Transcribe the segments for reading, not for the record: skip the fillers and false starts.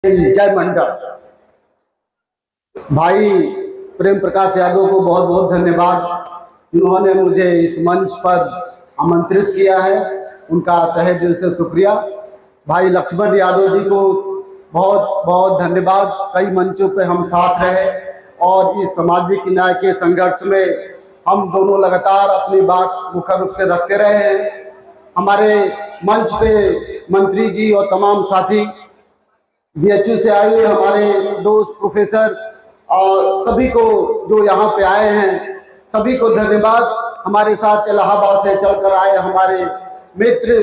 जय मंडल। भाई प्रेम प्रकाश यादव को बहुत बहुत धन्यवाद, जिन्होंने मुझे इस मंच पर आमंत्रित किया है, उनका तहे दिल से शुक्रिया। भाई लक्ष्मण यादव जी को बहुत बहुत धन्यवाद। कई मंचों पे हम साथ रहे और इस सामाजिक न्याय के संघर्ष में हम दोनों लगातार अपनी बात मुख्य रूप से रखते रहे हैं। हमारे मंच पे मंत्री जी और तमाम साथी, बीएचयू से आए हुए हमारे दोस्त प्रोफेसर और सभी को जो यहाँ पे आए हैं, सभी को धन्यवाद। हमारे साथ इलाहाबाद से चलकर आए हमारे मित्र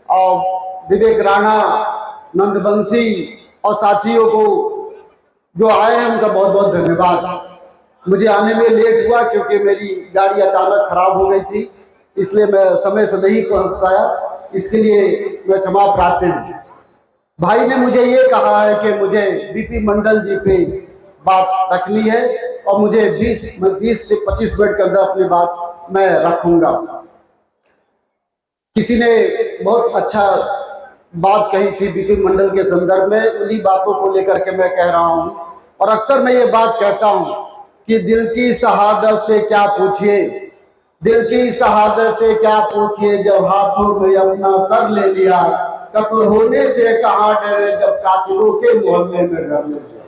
और विवेक राणा, नंदबंसी और साथियों को जो आए हैं, उनका बहुत बहुत धन्यवाद। मुझे आने में लेट हुआ क्योंकि मेरी गाड़ी अचानक खराब हो गई थी, इसलिए मैं समय से नहीं पहुँच पाया। इसके लिए मैं क्षमा प्रार्थी हूँ। भाई ने मुझे ये कहा है कि मुझे बीपी मंडल जी पे बात रखनी है और मुझे 20 से 25 मिनट के अंदर अपनी बात मैं रखूंगा। किसी ने बहुत अच्छा बात कही थी बीपी मंडल के संदर्भ में, उन्हीं बातों को लेकर के मैं कह रहा हूं। और अक्सर मैं ये बात कहता हूं कि दिल की शहादत से क्या पूछिए, दिल की शहादत से क्या पूछिए, जब हाथों में अपना सर ले लिया, कत्ल होने से कहाँ डरे, जब कातिलों के मोहल्ले में घर ले लिया।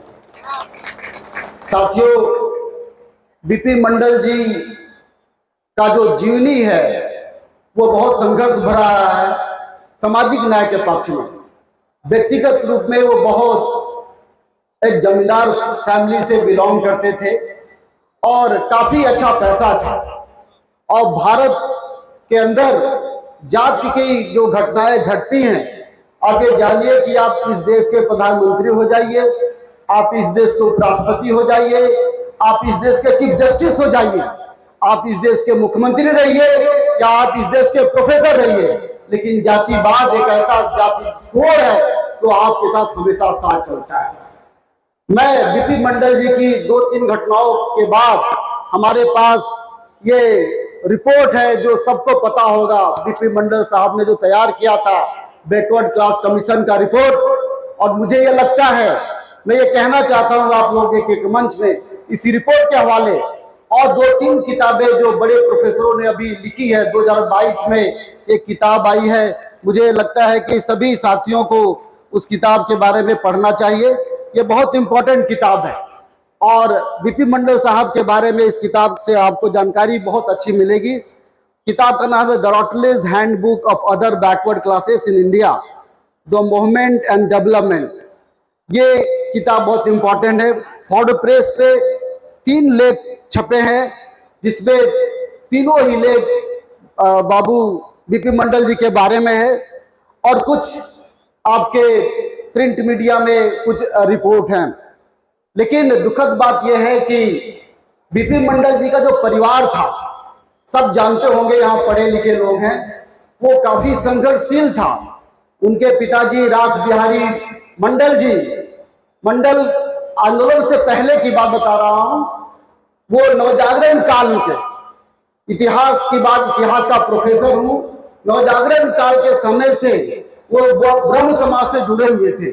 साथियों, बीपी मंडल जी का जो जीवनी है वो बहुत संघर्ष भरा रहा है सामाजिक न्याय के पक्ष में। व्यक्तिगत रूप में वो बहुत एक जमींदार फैमिली से बिलोंग करते थे और काफी अच्छा पैसा था। और भारत के अंदर जाति की जो घटनाएं घटती हैं, आप ये जानिए कि आप इस देश के प्रधानमंत्री हो जाइए, आप इस देश के उपराष्ट्रपति हो जाइए, आप इस देश के चीफ जस्टिस हो जाइए, आप इस देश के मुख्यमंत्री रहिए या आप इस देश के प्रोफेसर रहिए, लेकिन जातिवाद एक ऐसा जाति कोड है तो आपके साथ हमेशा साथ चलता है। मैं बीपी मंडल जी की 2-3 घटनाओं के बाद हमारे पास ये रिपोर्ट है जो सबको पता होगा, बीपी मंडल साहब ने जो तैयार किया था बैकवर्ड क्लास कमीशन का रिपोर्ट। और मुझे ये लगता है, मैं ये कहना चाहता हूँ आप लोगों के एक मंच में, इसी रिपोर्ट के हवाले और 2-3 किताबें जो बड़े प्रोफेसरों ने अभी लिखी है, 2022 में एक किताब आई है, मुझे लगता है कि सभी साथियों को उस किताब के बारे में पढ़ना चाहिए। ये बहुत इंपॉर्टेंट किताब है और बीपी मंडल साहब के बारे में इस किताब से आपको जानकारी बहुत अच्छी मिलेगी। किताब का नाम है the Routledge handbook of other backward classes in India, the movement and development. ये किताब बहुत इंपॉर्टेंट है। फोर्ड प्रेस पे 3 लेख छपे हैं, जिसमें तीनों ही लेख बाबू बीपी मंडल जी के बारे में है और कुछ आपके प्रिंट मीडिया में कुछ रिपोर्ट हैं। लेकिन दुखद बात यह है कि बीपी मंडल जी का जो परिवार था, सब जानते होंगे, यहाँ पढ़े लिखे लोग हैं, वो काफी संघर्षशील था। उनके पिताजी रास बिहारी मंडल जी, मंडल आंदोलन से पहले की बात बता रहा हूं, वो नवजागरण काल के इतिहास की बात, इतिहास का प्रोफेसर हूं। नवजागरण काल के समय से वो ब्रह्म समाज से जुड़े हुए थे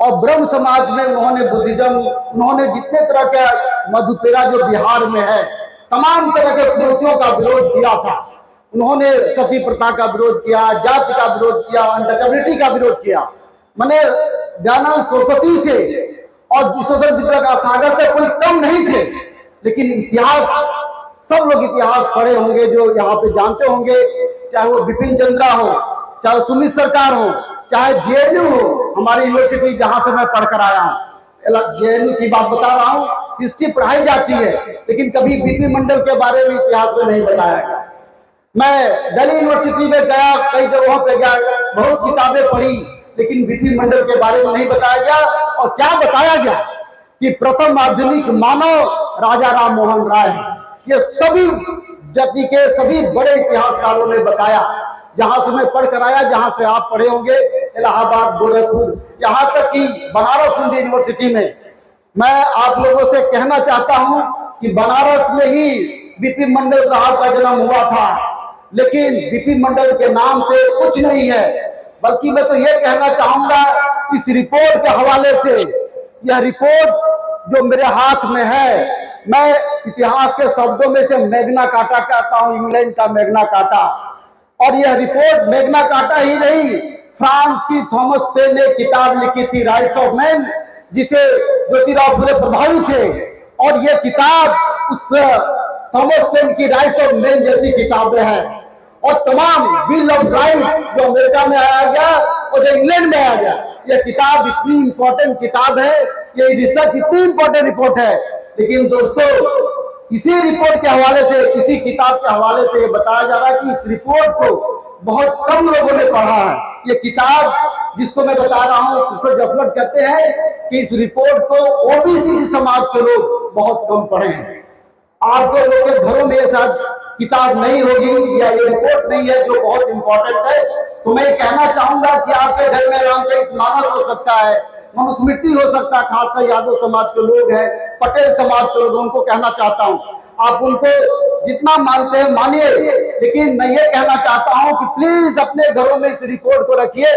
और ब्रह्म समाज में उन्होंने बुद्धिज्म, उन्होंने जितने तरह के मधुपेरा जो बिहार में है, तमाम तरह के कुरीतियों का विरोध किया था। उन्होंने सती प्रथा का विरोध किया, जाति का विरोध किया, अनटचेबिलिटी का विरोध किया। मैंने दयानंद सरस्वती से और शोषण विद्रोह का सागर से कोई कम नहीं थे। लेकिन इतिहास, सब लोग इतिहास पढ़े होंगे जो यहाँ पे जानते होंगे, चाहे वो बिपिन चंद्रा हो, चाहे सुमित सरकार हो, चाहे जेएनयू हो, हमारी यूनिवर्सिटी जहां से मैं पढ़कर आया हूँ, जेएनयू की बात बता रहा हूँ। हिस्ट्री पढ़ाई जाती है लेकिन कभी बीपी मंडल के बारे में इतिहास में नहीं बताया गया। मैं दिल्ली यूनिवर्सिटी में गया, कई जगहों पे गया, बहुत किताबें पढ़ी, लेकिन बीपी मंडल के बारे में नहीं बताया गया। और क्या बताया गया कि प्रथम आधुनिक मानव राजा राम मोहन राय है। ये सभी जाति के सभी बड़े इतिहासकारों ने बताया, जहां से मैं पढ़ कर आया, जहां से आप पढ़े होंगे, इलाहाबाद, गोरखपुर, यहाँ तक कि बनारस हिंदू यूनिवर्सिटी में। मैं आप लोगों से कहना चाहता हूं कि बनारस में ही बीपी मंडल साहब का जन्म हुआ था, लेकिन बीपी मंडल के नाम पे कुछ नहीं है। बल्कि मैं तो ये कहना चाहूंगा इस रिपोर्ट के हवाले से, यह रिपोर्ट जो मेरे हाथ में है, मैं इतिहास के शब्दों में से मैग्ना कार्टा कहता हूं, इंग्लैंड का मैग्ना कार्टा। और यह रिपोर्ट मैग्ना कार्टा ही नहीं, फ्रांस की थॉमस पेन ने किताब लिखी थी राइट्स ऑफ मैन, जिसे ज्योतिराव फुले प्रभावित थे। और यह किताब उस थॉमस पेन की राइट्स ऑफ मैन जैसी किताबें हैं। और तमाम बिल ऑफ राइट जो अमेरिका में आया गया और जो इंग्लैंड में आया गया, यह किताब इतनी इंपॉर्टेंट किताब है, ये रिसर्च इतनी इंपॉर्टेंट रिपोर्ट है। लेकिन दोस्तों, इसी रिपोर्ट के हवाले से, इसी किताब के हवाले से ये बताया जा रहा है कि इस रिपोर्ट को बहुत कम लोगों ने पढ़ा है। ये किताब जिसको मैं बता रहा हूँ, प्रोफेसर जफलट कहते हैं कि इस रिपोर्ट को ओबीसी समाज के लोग बहुत कम पढ़े हैं। आपको लोगों के घरों में ये शायद किताब नहीं होगी या ये रिपोर्ट नहीं है जो बहुत इंपॉर्टेंट है। तो मैं कहना चाहूंगा कि आपके घर में रामचरितमानस हो सकता है, मनुस्मृति हो सकता है, खासकर यादव समाज के लोग हैं, पटेल समाज के लोग, उनको कहना चाहता हूं आप उनको जितना मानते हैं मानिए, लेकिन मैं ये कहना चाहता हूं कि प्लीज अपने घरों में इस रिपोर्ट को रखिए।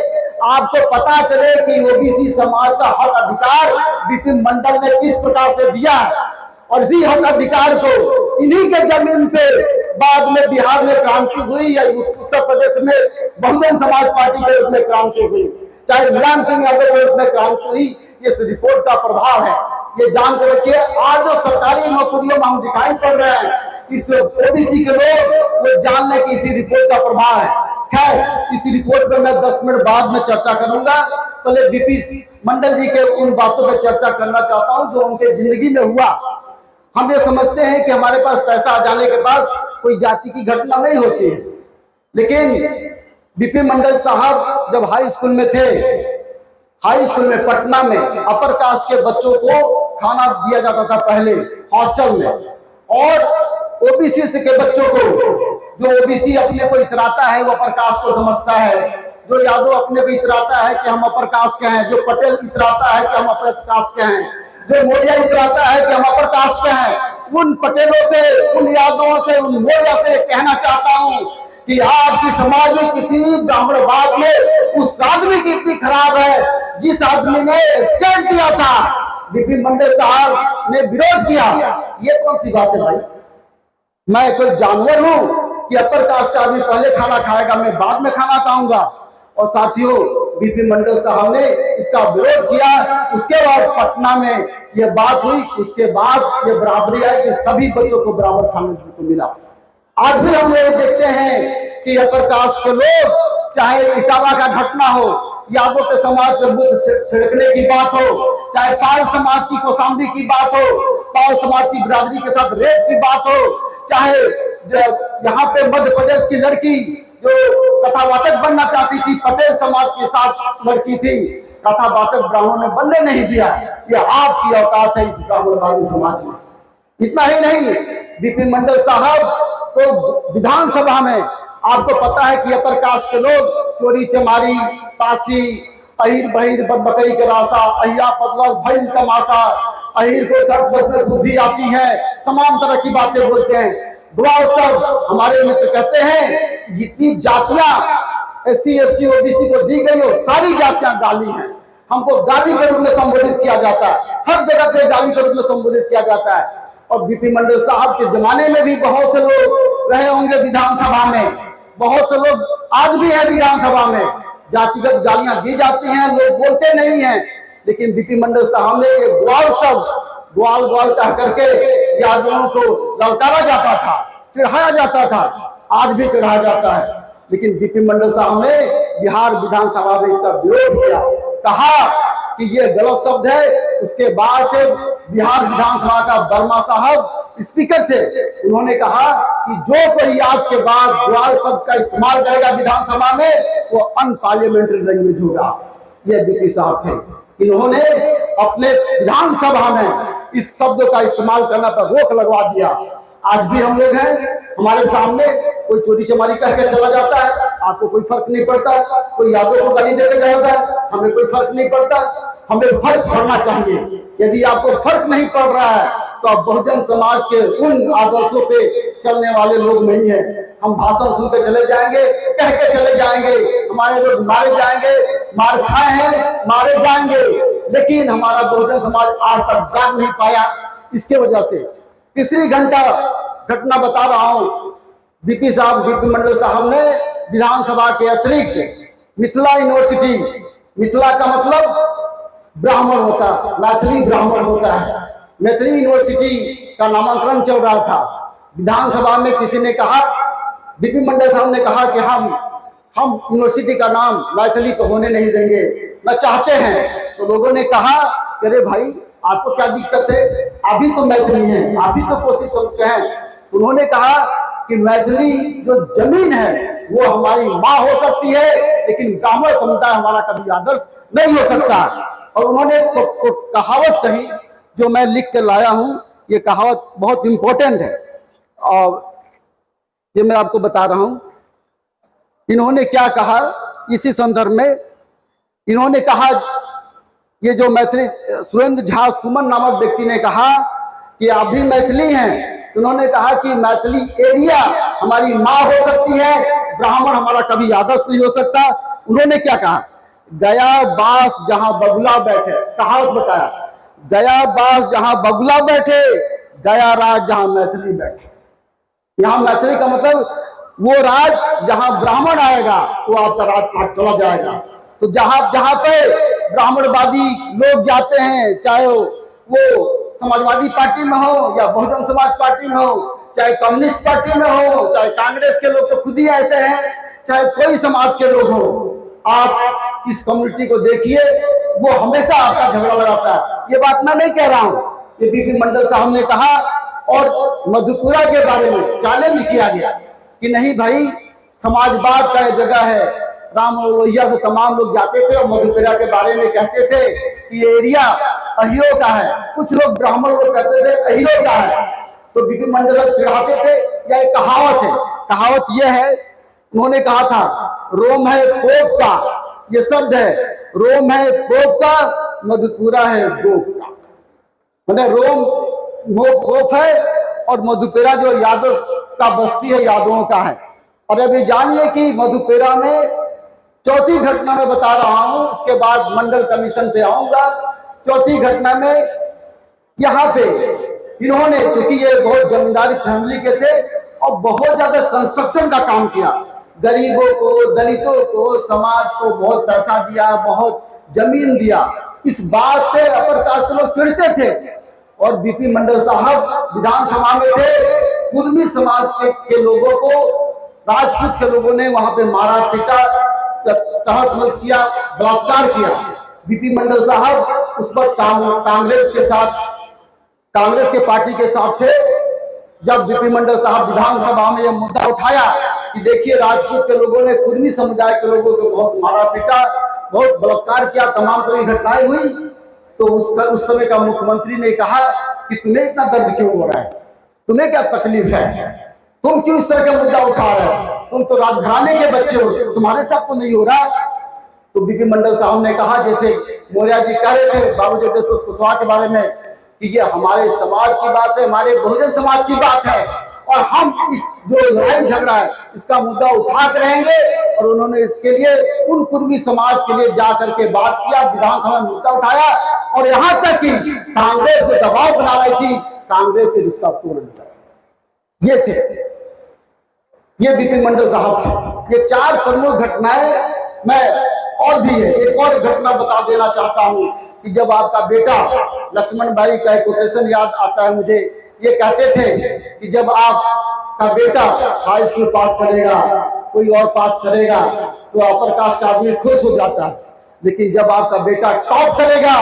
आपको पता चले कि ओबीसी समाज का हक अधिकार बिपिन मंडल ने किस प्रकार से दिया है। और इसी हक अधिकार को इन्हीं के जमीन पे बाद में बिहार में क्रांति हुई या उत्तर प्रदेश में बहुजन समाज पार्टी के रूप में क्रांति हुई, चाहे मुलायम सिंह यादव के रूप में क्रांति हुई, इस रिपोर्ट का प्रभाव है। ये जान कर रखिए, आज जो सरकारी नौकरियों में हम दिखाई पड़ रहे हैं, इस ओबीसी के लोग वो जानने की इसी रिपोर्ट का प्रभाव है। खैर, इस रिपोर्ट पे मैं 10 मिनट बाद में चर्चा करूंगा। पहले बीपी मंडल जी के उन बातों पर चर्चा करना चाहता हूं जो उनके जिंदगी में हुआ। हम ये समझते हैं कि हमारे पास पैसा आ जाने के बाद कोई जाति की घटना नहीं होती है, लेकिन बीपी मंडल साहब जब हाई स्कूल में थे, हाई स्कूल में पटना में अपर कास्ट के बच्चों को खाना दिया जाता था पहले हॉस्टल में, और ओबीसी के बच्चों को, जो ओबीसी अपने को इतराता है वो अपर कास्ट को समझता है, जो यादव अपने को इतराता है कि हम अपर कास्ट के हैं, जो पटेल इतराता है कि हम अपर कास्ट के हैं, जो मौर्य इतराता है कि हम अपर कास्ट के हैं, उन पटेलों से, उन यादवों से, उन मौर्य से कहना चाहता हूं कि आपकी सामाजिक स्थिति ब्राह्मणवाद में उस आदमी की इतनी खराब है जिस आदमी ने स्टैंड दिया था, बिपिन मंडल साहब ने विरोध किया। ये कौन सी बात है भाई? मैं कोई जानवर हूं कि अपर कास्ट का आदमी पहले खाना खाएगा, मैं बाद में खाना खाऊंगा? और साथियों, बीपी मंडल साहब ने इसका विरोध किया। उसके बाद पटना में यह बात हुई, उसके बाद ये बराबरी आई कि सभी बच्चों को बराबर खाने को मिला। आज भी हम लोग देखते हैं कि अपर कास्ट के लोग, चाहे इटावा का घटना हो, यादव के समाज पे बुद्ध छिड़कने की बात हो, चाहे पाल समाज की कौशाम्बी की बात हो, पाल समाज की बिरादरी के साथ रेप की बात हो, चाहे यहाँ पे मध्य प्रदेश की लड़की जो कथावाचक बनना चाहती थी, पटेल समाज के साथ लड़की थी, कथावाचक ब्राह्मणों ने बनने नहीं दिया। ये आपकी औकात है इस ब्राह्मणवादी समाज में। इतना ही नहीं, बीपी मंडल साहब तो विधानसभा में, आपको पता है कि अपर कास्ट के लोग चोरी चमारी, पासी, अहिर बहिर बकरी के रासा, अहिया पतला भैल तमाशा, अहिर को सर्च बस में बुद्धि आती है, तमाम तरह की बातें बोलते हैं। गुलाब साहब हमारे मित्र कहते हैं जितनी जातियां SC ST OBC को दी गई हो, सारी जातियां गाली हैं। हमको गाली के रूप में संबोधित किया जाता है, हर जगह पे गाली के रूप में संबोधित किया जाता है। और बीपी मंडल साहब के जमाने में भी बहुत से लोग रहे होंगे विधानसभा में, बहुत से लोग आज भी है विधानसभा में, जातिगत गालियां दी जाती हैं, लोग बोलते नहीं हैं, लेकिन बीपी मंडल साहब ने ग्वाल सब ग्वाल ग्वाल कह करके यादवों को ललकारा जाता था, चढ़ाया जाता था, आज भी चढ़ाया जाता है। लेकिन बीपी मंडल साहब ने बिहार विधानसभा में इसका विरोध किया, कहा कि ये गलत शब्द है। उसके बाद से बिहार विधानसभा का वर्मा साहब स्पीकर थे, उन्होंने कहा कि जो कोई आज के बाद ग्वाल शब्द का इस्तेमाल करेगा विधानसभा में वो अनपार्लियामेंट्री लैंग्वेज होगा। ये बीपी साहब थे, इन्होंने अपने विधानसभा में इस शब्द का इस्तेमाल करना पर रोक लगवा दिया। आज भी हम लोग हैं, हमारे सामने कोई चोरी चमारी करके चला जाता है, आपको कोई फर्क नहीं पड़ता, कोई यादव को गाली देकर जाता है, हमें कोई फर्क नहीं पड़ता। हमें फर्क पड़ना चाहिए। यदि आपको फर्क नहीं पड़ रहा है तो आप बहुजन समाज के उन आदर्शों पे चलने वाले लोग नहीं है। हम भाषण सुन के चले जाएंगे, कह के चले जाएंगे, हमारे लोग मारे जाएंगे, मार खाए हैं, मारे जाएंगे, लेकिन हमारा बहुजन समाज आज तक जाग नहीं पाया। इसके वजह से तीसरी घटना बता रहा हूं। बीपी मंडल साहब ने विधानसभा के अतिरिक्त मिथिला यूनिवर्सिटी, मिथिला का मतलब ब्राह्मण होता, मैथिली ब्राह्मण होता है, मैथिली यूनिवर्सिटी का नामांकन चल रहा था। विधानसभा में किसी ने कहा, बीपी मंडल साहब ने कहा कि हम यूनिवर्सिटी का नाम मैथिली को होने नहीं देंगे, न चाहते हैं। तो लोगों ने कहा, अरे भाई आपको क्या दिक्कत है, अभी तो मैथिली हैं, अभी तो कोशिश करते हैं। उन्होंने कहा कि मैथिली जो जमीन है वो हमारी माँ हो सकती है, लेकिन ब्राह्मण समुदाय हमारा कभी आदर्श नहीं हो सकता। और उन्होंने कहावत कही जो मैं लिख के लाया हूं, ये कहावत बहुत इंपॉर्टेंट है और ये मैं आपको बता रहा हूं। इन्होंने क्या कहा इसी संदर्भ में, इन्होंने कहा, ये जो मैथिली सुरेंद्र झा सुमन नामक व्यक्ति ने कहा कि आप भी मैथिली हैं, तो उन्होंने कहा कि मैथिली एरिया हमारी माँ हो सकती है, ब्राह्मण हमारा कभी आदर्श नहीं हो सकता। उन्होंने क्या कहा, गया बास जहां बगुला बैठे, कहावत बताया, गया बास जहां बगुला बैठे, गया राज जहां मैथिली बैठे। यहां मैथिली का मतलब वो राज जहां ब्राह्मण आएगा वो आपका राज चला जाएगा। तो जहां पे ब्राह्मणवादी लोग जाते हैं, चाहे वो समाजवादी पार्टी में हो या बहुजन समाज पार्टी में हो, चाहे कम्युनिस्ट पार्टी में हो, चाहे कांग्रेस के लोग तो खुद ही ऐसे हैं, चाहे कोई समाज के लोग हो, आप इस कम्युनिटी को देखिए, वो हमेशा आपका झगड़ा लगाता है। ये बात मैं नहीं कह रहा हूं, ये बीपी मंडल साहब ने कहा। और मधुपुरा के बारे में चैलेंज किया गया कि नहीं भाई, समाजवाद का ये जगह है, राम और लोहिया से तमाम लोग जाते थे और मधुपुरा के बारे में कहते थे कि ये एरिया अहिरों का है, कुछ लोग ब्राह्मण लोग कहते थे अहिरों का है। तो बीपी मंडल चिढ़ाते थे। या एक कहावत है, कहावत यह है, उन्होंने कहा था, रोम है पोप का, ये शब्द है, रोम है पोप का, मधुपुरा है गोप का। मैंने रोम पोप है और मधुपुरा जो यादव का बस्ती है, यादवों का है। और अभी जानिए कि मधुपुरा में चौथी घटना में बता रहा हूं, उसके बाद मंडल कमीशन पे आऊंगा। चौथी घटना में यहाँ पे इन्होंने, चूंकि ये बहुत जमींदारी फैमिली के थे और बहुत ज्यादा कंस्ट्रक्शन का काम किया, गरीबों को, दलितों को, समाज को बहुत पैसा दिया, बहुत जमीन दिया। इस बात से अपर कास्ट के लोग चिढ़ते थे। और बीपी मंडल साहब विधानसभा में थे, कुर्मी समाज के लोगों को राजपूत के लोगों ने वहां पे मारा पीटा, तहस नहस किया, बलात्कार किया। बीपी मंडल साहब उस वक्त कांग्रेस के साथ, कांग्रेस के पार्टी के साथ थे। जब बीपी मंडल साहब विधानसभा में यह मुद्दा उठाया कि देखिए राजपूत के लोगों ने कुर्मी समुदाय के लोगों को बहुत मारा पीटा, बहुत बलात्कार किया, तमाम तरह की घटनाएं हुई, तो उस समय का मुख्यमंत्री ने कहा कि तुम्हें इतना दर्द क्यों हो रहा है, तुम्हें क्या तकलीफ है, तुम क्यों इस तरह का मुद्दा उठा रहे हो, तुम तो राजघराने के बच्चे हो, तुम्हारे साथ तो नहीं हो रहा। तो बीपी मंडल साहब ने कहा, जैसे मौर्य जी कह रहे थे बाबू जगदीश कुशवाहा के बारे में, कि ये हमारे समाज की बात है, हमारे बहुजन समाज की बात है, और हम इस जो लड़ाई झगड़ा है इसका मुद्दा उठाते रहेंगे। और उन्होंने इसके लिए उन कुर्मी समाज के लिए जा करके बात किया, विधानसभा में मुद्दा उठाया, और यहाँ तक कि कांग्रेस जो दबाव बना रही थी, कांग्रेस से रिश्ता तोड़ दिया। ये थे, ये बीपी मंडल साहब थे। ये चार प्रमुख घटनाएं, मैं और भी है, एक और घटना बता देना चाहता हूं कि जब आपका बेटा, लक्ष्मण भाई का एक कोटेशन याद आता है मुझे, ये कहते थे कि जब आपका बेटा हाई स्कूल पास करेगा, कोई और पास करेगा, तो अपर कास्ट का आदमी खुश हो जाता है, लेकिन जब आपका बेटा टॉप करेगा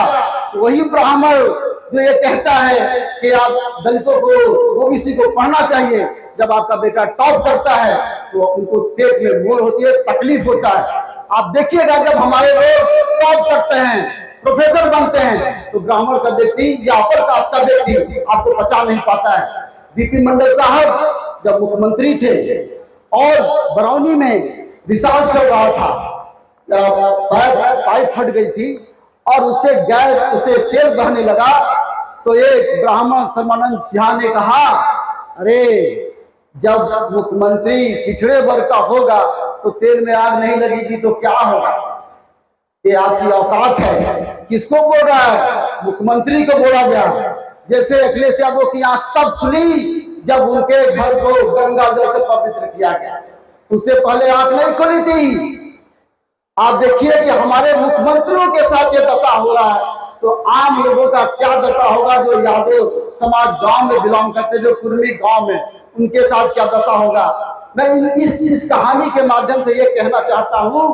तो वही ब्राह्मण जो ये कहता है कि आप दलितों को, ओबीसी को पढ़ना चाहिए, जब आपका बेटा टॉप करता है तो उनको पेट में मोर होती है, तकलीफ होता है। आप देखिएगा जब हमारे लोग टॉप करते हैं, प्रोफेसर बनते हैं, तो ब्राह्मण का व्यक्ति या अपर कास्ट का व्यक्ति आपको पचा नहीं पाता है। बीपी मंडल साहब जब मुख्यमंत्री थे और बरौनी में रिसाव चल रहा था, पाइप फट गई थी और उससे गैस, उससे तेल बहने लगा, तो एक ब्राह्मण सर्मानंद झा ने कहा, अरे जब मुख्यमंत्री पिछड़े वर्ग का होगा तो तेल में आग नहीं लगेगी तो क्या होगा? ये आपकी औकात है? किसको बोल रहा है? मुख्यमंत्री को बोला गया। जैसे अखिलेश यादव की आंख तब खुली जब उनके घर को गंगा जल से पवित्र किया गया, उससे पहले आंख नहीं खुली थी। आप देखिए कि हमारे मुख्यमंत्रियों के साथ ये दशा हो रहा है तो आम लोगों का क्या दशा होगा? जो यादव समाज गांव में बिलोंग करते, जो कुर्मी गांव में, उनके साथ क्या दशा होगा? मैं इस कहानी के माध्यम से ये कहना चाहता हूं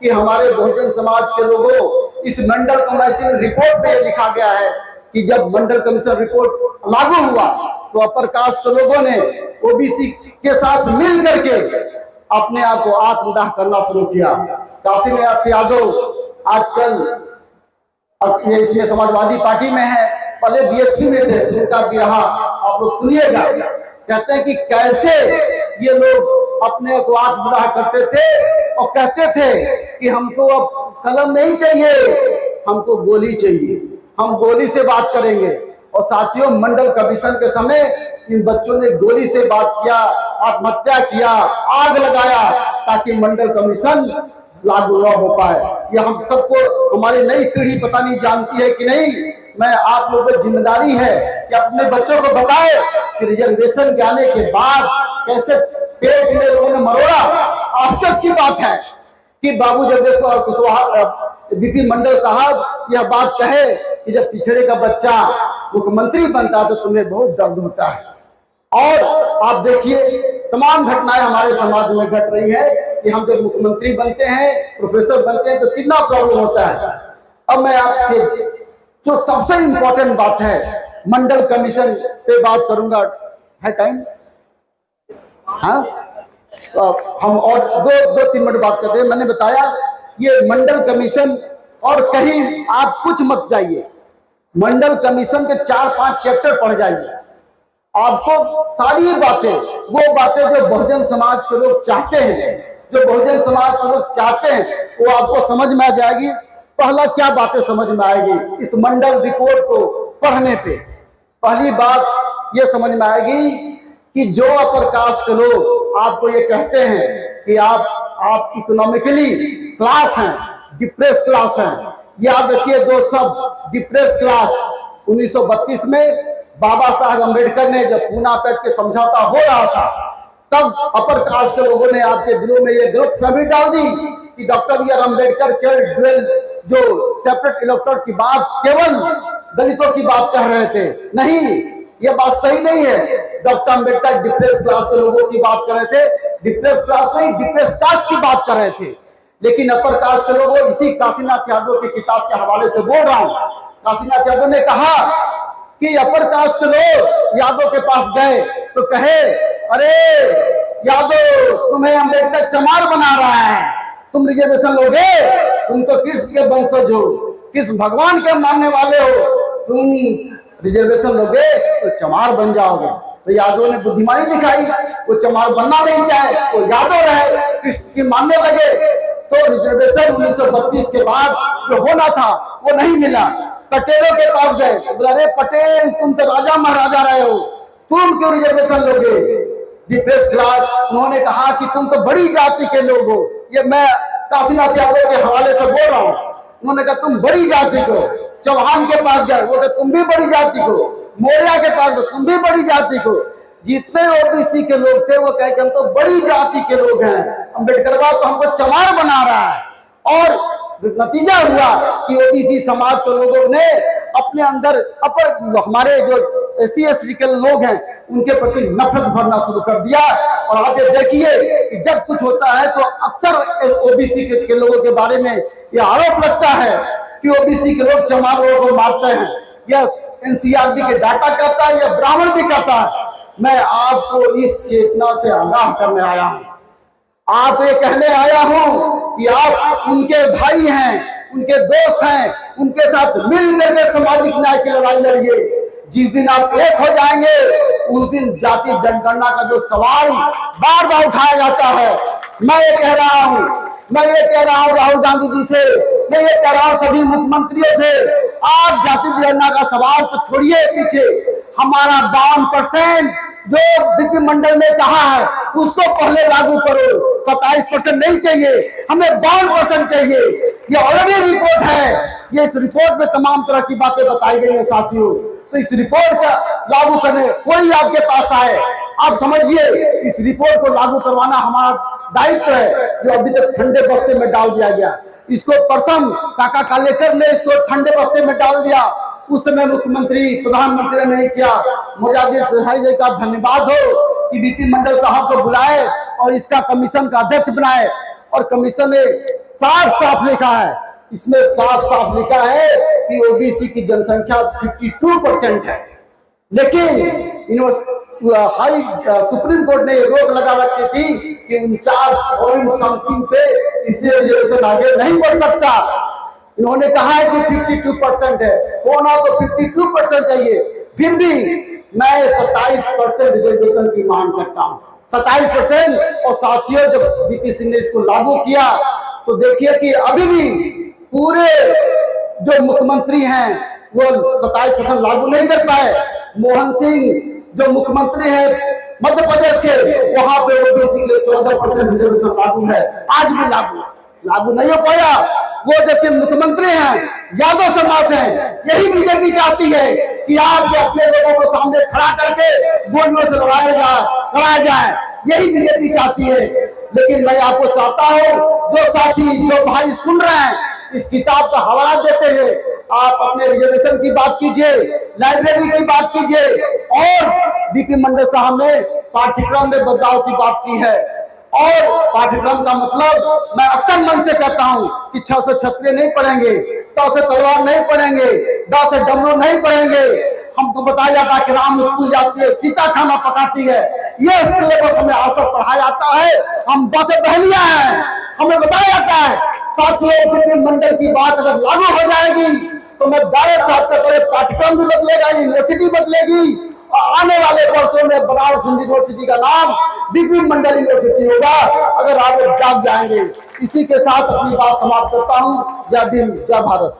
कि हमारे बहुजन समाज के लोगों, इस मंडल कमीशन रिपोर्ट में लिखा गया है कि जब मंडल कमीशन रिपोर्ट लागू हुआ तो अपर कास्ट के लोगों ने ओबीसी के साथ मिल करके अपने आप को आत्मदाह करना शुरू किया। काशीनाथ यादव आजकल ये इसमें समाजवादी पार्टी में है, पहले बीएसपी में थे, उनका बिरहा आप लोग सुनिएगा। कहते हैं कि कैसे ये लोग अपने को आत्मदाह करते थे और कहते थे कि हमको अब कलम नहीं चाहिए, हमको गोली चाहिए, हम गोली से बात करेंगे। और साथियों, मंडल कमीशन के समय इन बच्चों ने गोली से बात किया, आत्महत्या किया, आग लगाया ताकि मंडल कमीशन लागू न हो पाए। ये हम सबको, हमारी नई पीढ़ी पता नहीं जानती है कि नहीं। मैं आप लोगों की जिम्मेदारी है कि अपने बच्चों को बताए कि रिजर्वेशन के आने के बाद कैसे पेट में लोगों ने मरोड़ा। आश्चर्य की बात है कि बाबू जगदीश कुशवाहा, बीपी मंडल साहब यह बात कहे कि जब पिछड़े का बच्चा मुख्यमंत्री बनता है तो तुम्हें बहुत दर्द होता है। और आप देखिए तमाम घटनाएं हमारे समाज में घट रही है कि हम जब मुख्यमंत्री बनते हैं, प्रोफेसर बनते हैं तो कितना प्रॉब्लम होता है। अब मैं आपके जो सबसे इंपॉर्टेंट बात है मंडल कमीशन पे बात करूंगा। है टाइम? हाँ, तो हम और दो तीन मिनट बात करते हैं। मैंने बताया ये मंडल कमीशन, और कहीं आप कुछ मत जाइए, मंडल कमीशन के 4-5 चैप्टर पढ़ जाइए, आपको सारी बातें, वो बातें जो बहुजन समाज के लोग चाहते हैं, जो बहुजन समाज के लोग चाहते हैं, वो आपको समझ में आ जाएगी। पहला क्या बातें समझ में आएगी इस मंडल रिपोर्ट को पढ़ने पे? पहली बात ये समझ में आएगी कि जो अपर कास्ट के लोग आपको ये कहते हैं कि आप इकोनॉमिकली क्लास हैं, डिप्रेस क्लास हैं। याद रखिए दो शब्द, डिप्रेस क्लास। 1932 में बाबा साहब अम्बेडकर ने जब पूना पैक्ट के समझौता हो रहा था, तब अपर कास्ट के लोगों ने आपके दिलों में ये गलतफहमी डाल दी कि डॉक्टर बी आर अम्बेडकर केवल जो सेपरेट इलेक्टोरेट की बात केवल दलितों की बात कह रहे थे। नहीं, ये बात सही नहीं है। डॉक्टर अम्बेडकर डिप्रेस क्लास के लोगों की बात कर रहे थे, डिप्रेस क्लास नहीं, डिप्रेस कास्ट की बात कर रहे थे। लेकिन अपर कास्ट के लोगों, इसी काशीनाथ यादव की किताब के हवाले से बोल रहा हूं, काशीनाथ यादव ने कहा कि अपर कास्ट के लोग यादव के पास गए तो कहे, अरे यादव तुम्हें अम्बेडकर चमार बना रहा है, तुम रिजर्वेशन लोगे, तुम तो कृष्ण के वंशज हो, कृष्ण भगवान के मानने वाले हो, तुम रिजर्वेशन लोगे तो चमार बन जाओगे। तो यादव ने बुद्धिमानी दिखाई, वो चमार बनना नहीं चाहे, वो यादव रहे, कृष्ण की मानने लगे। तो रिजर्वेशन 1932 के बाद जो होना था वो नहीं मिला। पटेलों के पास गए, अरे पटेल तुम तो राजा महाराजा रहे हो, तुम क्यों रिजर्वेशन लोगे? डिप्रेस क्लास, उन्होंने कहा कि तुम तो बड़ी जाति के लोग हो। ये मैं काशीनाथ यादव के हवाले से बोल रहा हूँ। उन्होंने कहा तुम बड़ी जाति को। चौहान के पास गए, वो तुम भी बड़ी जाति को। मौर्य के पास गए, तुम भी बड़ी जाति को। जितने ओबीसी के लोग थे वो कहे कि हम तो बड़ी जाति के लोग हैं, अम्बेडकर तो हमको चमार बना रहा है। और नतीजा हुआ कि ओबीसी समाज के लोगों ने अपने अंदर हमारे जो एससी एसटी के लोग हैं उनके प्रति नफरत भरना शुरू कर दिया। और आप ये देखिए कि जब कुछ होता है तो अक्सर ओबीसी के लोगों के बारे में यह आरोप लगता है कि ओबीसी के लोग चमार लोगों को मारते हैं। यह एनसीआरबी के डाटा कहता है, यह ब्राह्मण भी कहता है। मैं आपको इस चेतना से आगाह करने आया हूं, आपको ये कहने आया हूं कि आप उनके भाई हैं, उनके दोस्त हैं, उनके साथ मिलकर के सामाजिक न्याय की लड़ाई लड़िए। जिस दिन आप एक हो जाएंगे उस दिन जाति जनगणना का जो सवाल बार बार उठाया जाता है, मैं ये कह रहा हूं राहुल गांधी जी से, मैं ये कह रहा हूं सभी मुख्यमंत्रियों से, आप जाति जनगणना का सवाल तो छोड़िए पीछे। हमारा 52% जो बीपी मंडल ने कहा है उसको पहले लागू करो। 27% नहीं चाहिए, हमें 52% चाहिए। ये ऑलरेडी रिपोर्ट है, ये इस रिपोर्ट में तमाम तरह की बातें बताई गई है साथियों। तो इस रिपोर्ट का लागू करने कोई आपके पास आए, आप समझिए इस रिपोर्ट को लागू करवाना हमारा दायित्व है, जो अभी तक ठंडे बस्ते में डाल दिया गया। इसको प्रथम काका कालेकर ने इसको ठंडे बस्ते में डाल दिया, उस समय मुख्यमंत्री प्रधानमंत्री ने नहीं किया। मुरारजी देसाई जी का धन्यवाद हो कि बीपी मंडल साहब को बुलाए और इसका कमीशन का अध्यक्ष बनाए। और कमीशन ने साफ साफ लिखा है, इसमें साफ साफ लिखा है कि ओबीसी की जनसंख्या 52% है, लेकिन हाई सुप्रीम कोर्ट ने रोक लगा रखी थी कि 49 पॉइंट समथिंग पे इससे रिजर्वेशन आगे नहीं बढ़ सकता। इन्होंने कहा है कि 52% है, होना तो 52% चाहिए। फिर भी मैं 27% रिजर्वेशन की मांग करता हूं, 27%। और साथियों जब बीपी सिंह ने इसको लागू किया तो देखिए कि अभी भी पूरे जो मुख्यमंत्री हैं वो 27% लागू नहीं कर पाए। मोहन सिंह जो मुख्यमंत्री है मध्य प्रदेश के, वहां पे ओबीसी के 14% रिजर्वेशन लागू है, आज भी लागू नहीं हो पाया। वो जबकि मुख्यमंत्री हैं, यादव समाज है, यही बीजेपी चाहती है कि आप अपने लोगों को सामने खड़ा करके गोलियों से लड़ाया जाए, यही बीजेपी चाहती है। लेकिन मैं आपको चाहता हूं, जो साथी जो भाई सुन रहे हैं, इस किताब का हवाला देते हुए आप अपने रिजर्वेशन की बात कीजिए, लाइब्रेरी की बात कीजिए। और बीपी मंडल साहब ने पाठ्यक्रम में बदलाव की बात की है। और पाठ्यक्रम का मतलब मैं अक्सर मन से कहता हूं कि 6 से क्षत्रिय नहीं पढ़ेंगे, 10 से तलवार नहीं पढ़ेंगे, 10 से डमरू नहीं पढ़ेंगे। हमको बताया जाता है कि राम स्कूल जाती है, सीता खाना पकाती है, यह सिलेबस हमें आज तक पढ़ाया जाता है। हम 10 से पहलियां हैं, हमें बताया जाता है। साथियों बीपी मंडल की बात अगर लागू हो जाएगी तो मैं डायरेक्ट साथ करता हूं, पाठ्यक्रम भी बदलेगा, यूनिवर्सिटी बदलेगी और आने वाले वर्षों में बनारस हिंदू यूनिवर्सिटी का नाम बीपी मंडल यूनिवर्सिटी होगा, अगर आप जाग जाएंगे। इसी के साथ अपनी बात समाप्त करता हूं। जय भीम, जय भारत।